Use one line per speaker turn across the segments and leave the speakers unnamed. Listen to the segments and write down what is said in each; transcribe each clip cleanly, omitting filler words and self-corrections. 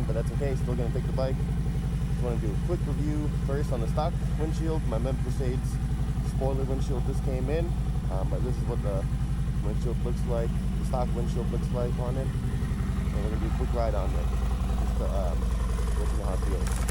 but that's okay. Still gonna take the bike. Just want to do a quick review first on the stock windshield. My Memphis spoiler windshield just came in, but this is what the windshield looks like. The stock windshield looks like on it. And we're gonna do a quick ride on it, just to let you know how it feels.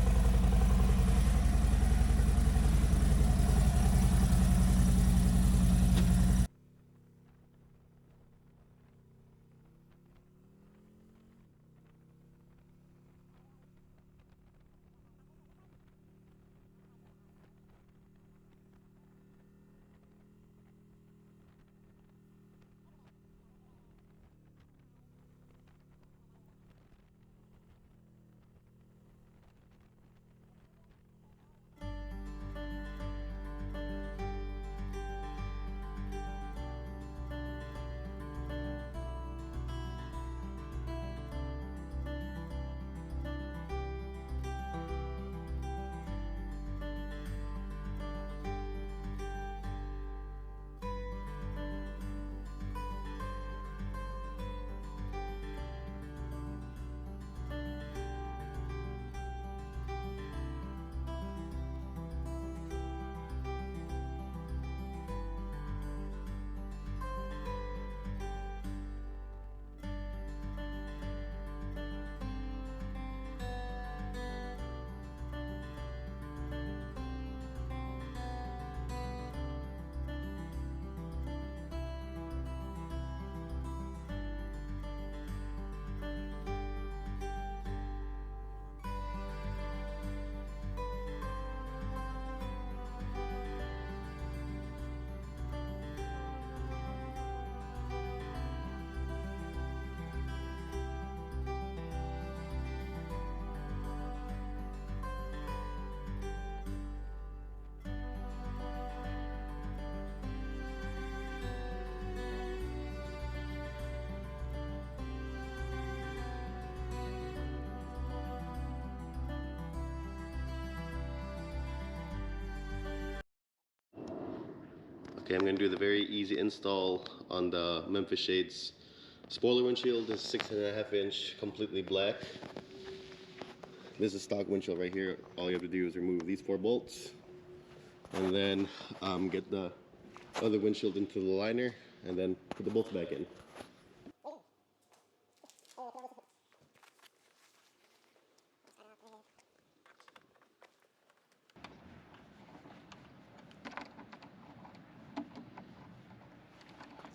Okay, I'm going to do the very easy install on the Memphis Shades spoiler windshield. This is 6.5 inch, completely black. This is stock windshield right here. All you have to do is remove these 4 bolts and then get the other windshield into the liner and then put the bolts back in.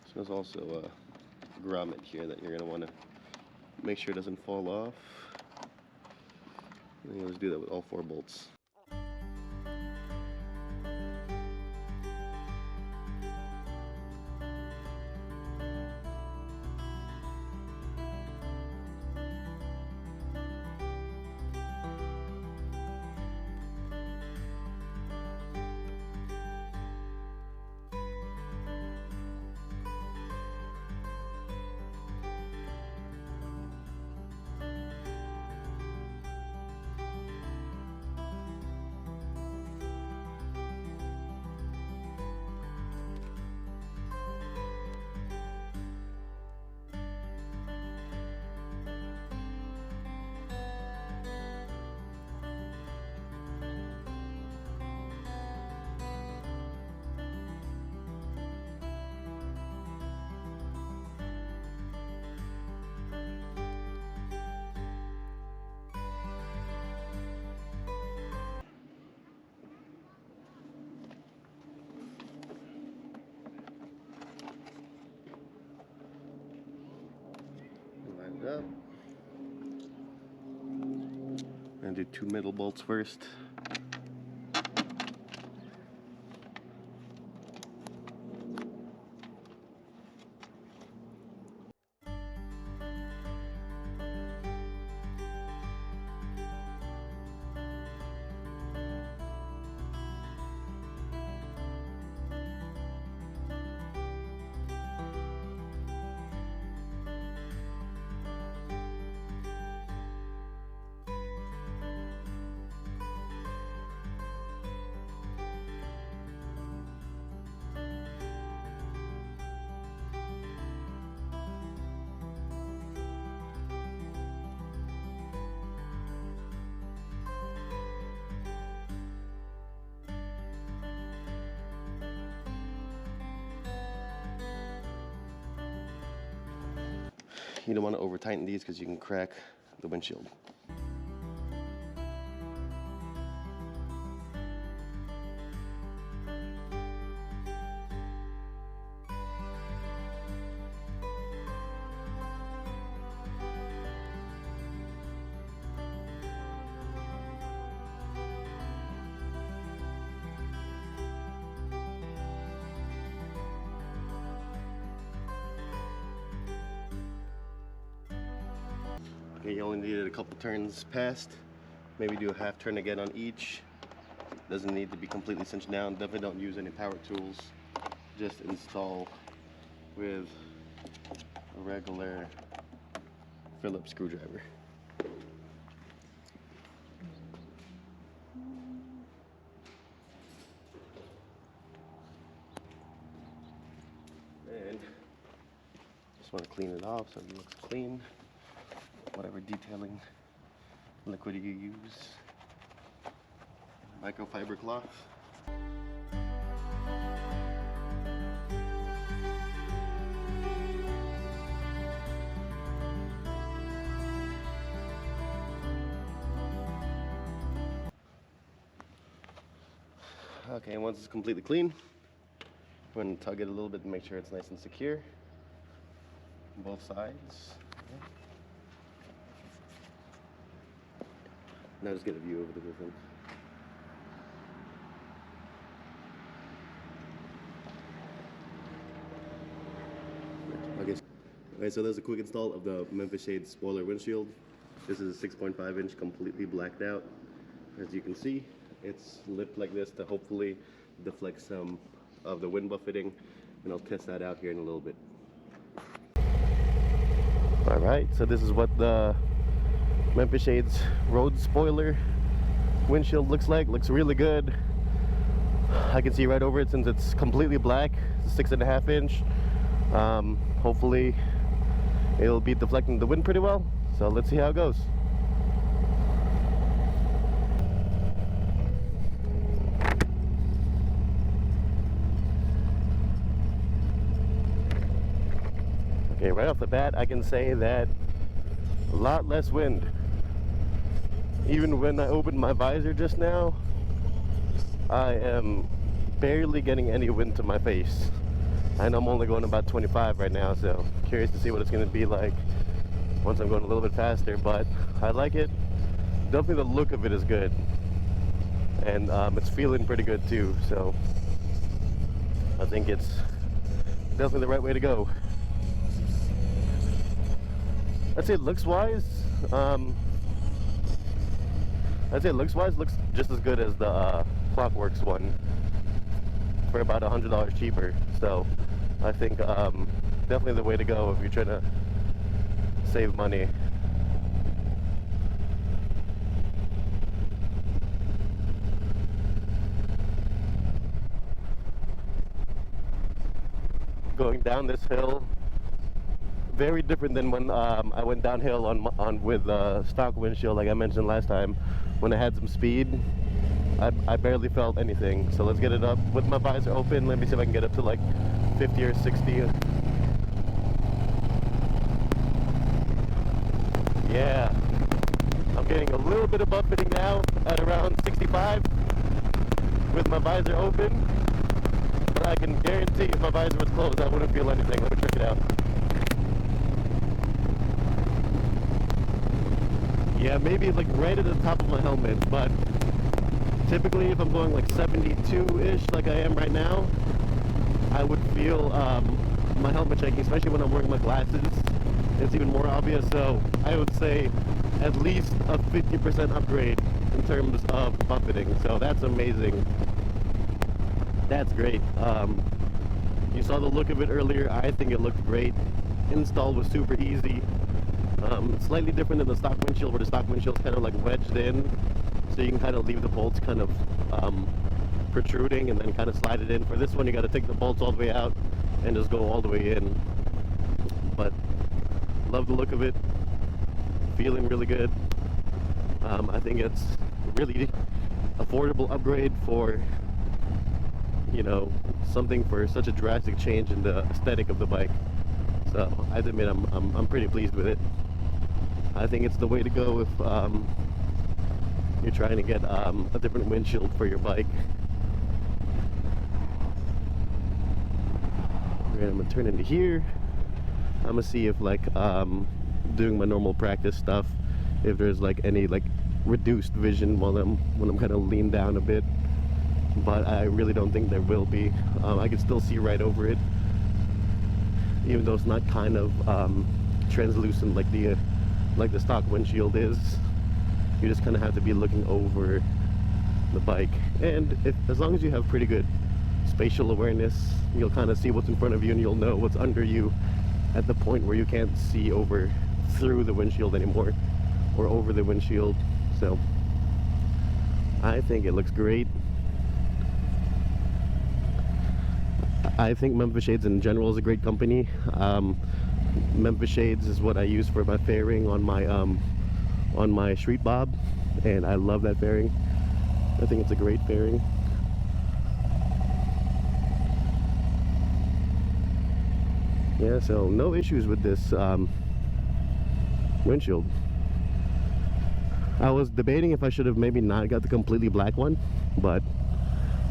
So there's also a grommet here that you're going to want to make sure it doesn't fall off. And you always do that with all 4 bolts. Line it up. I'm going to do 2 middle bolts first. you don't want to over tighten these because you can crack the windshield. Okay, you only needed a couple turns past. Maybe do a half turn again on each. Doesn't need to be completely cinched down. Definitely don't use any power tools. Just install with a regular Phillips screwdriver. And just want to clean it off so it looks clean. Whatever detailing liquid you use. Microfiber cloth. Okay, once it's completely clean, we're going to tug it a little bit to make sure it's nice and secure. Both sides. Now just get a view of the different. Okay, so there's a quick install of the Memphis Shade spoiler windshield. This is a 6.5 inch completely blacked out. As you can see, it's lipped like this to hopefully deflect some of the wind buffeting, and I'll test that out here in a little bit. Alright, so this is what the Memphis Shade's road spoiler windshield looks like. Looks really good. I can see right over it since it's completely black. It's a 6.5 inch. Hopefully it'll be deflecting the wind pretty well. So let's see how it goes. Okay, right off the bat I can say that a lot less wind. Even when I opened my visor just now, I am barely getting any wind to my face. I know I'm only going about 25 right now, so curious to see what it's going to be like once I'm going a little bit faster, but I like it. Definitely the look of it is good, and it's feeling pretty good too, so I think it's definitely the right way to go. I'd say looks-wise, looks just as good as the Clockworks one for about $100 cheaper. So I think definitely the way to go if you're trying to save money. Going down this hill, very different than when I went downhill on with stock windshield, like I mentioned last time. When I had some speed, I barely felt anything. So let's get it up with my visor open. Let me see if I can get up to like 50 or 60. Yeah, I'm getting a little bit of buffeting now at around 65 with my visor open. But I can guarantee if my visor was closed, I wouldn't feel anything. Let me check it out. Yeah, maybe like right at the top of my helmet, but typically if I'm going like 72-ish like I am right now, I would feel my helmet shaking, especially when I'm wearing my glasses. It's even more obvious, so I would say at least a 50% upgrade in terms of buffeting, so that's amazing. That's great. You saw the look of it earlier. I think it looked great. Install was super easy. Slightly different than the stock windshield, where the stock windshield's kind of like wedged in, so you can kind of leave the bolts kind of protruding and then kind of slide it in. For this one, you got to take the bolts all the way out and just go all the way in. But love the look of it. Feeling really good. I think it's really affordable upgrade for, you know, something for such a drastic change in the aesthetic of the bike. So I admit I'm pretty pleased with it. I think it's the way to go if you're trying to get a different windshield for your bike. Alright, I'm gonna turn into here. I'm gonna see if like doing my normal practice stuff, if there's like any like reduced vision when I'm kind of leaned down a bit, but I really don't think there will be. I can still see right over it, even though it's not kind of translucent like the stock windshield is. You just kind of have to be looking over the bike, and as long as you have pretty good spatial awareness, you'll kind of see what's in front of you and you'll know what's under you at the point where you can't see over through the windshield anymore or over the windshield. So I think it looks great. I think Memphis Shades in general is a great company. Memphis Shades is what I use for my fairing on my street bob, and I love that fairing. I think it's a great fairing. Yeah, so no issues with this windshield. I was debating if I should have maybe not got the completely black one, but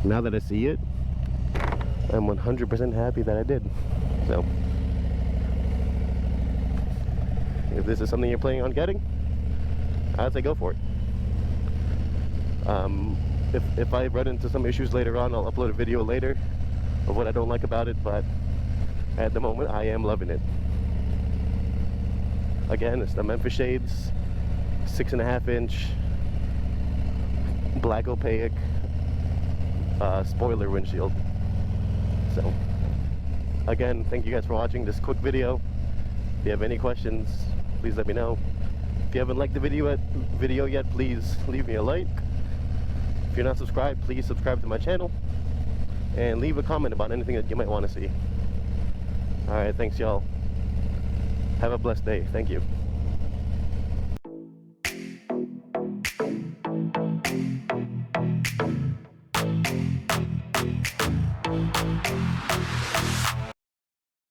now that I see it, I'm 100% happy that I did. So if this is something you're planning on getting, I'd say go for it. If I run into some issues later on, I'll upload a video later of what I don't like about it, but at the moment I am loving it. Again, it's the Memphis Shades 6.5 inch black opaque spoiler windshield. So again, thank you guys for watching this quick video. If you have any questions, please let me know. If you haven't liked the video yet, please leave me a like. If you're not subscribed, please subscribe to my channel and leave a comment about anything that you might want to see. Alright, thanks y'all. Have a blessed day. Thank you.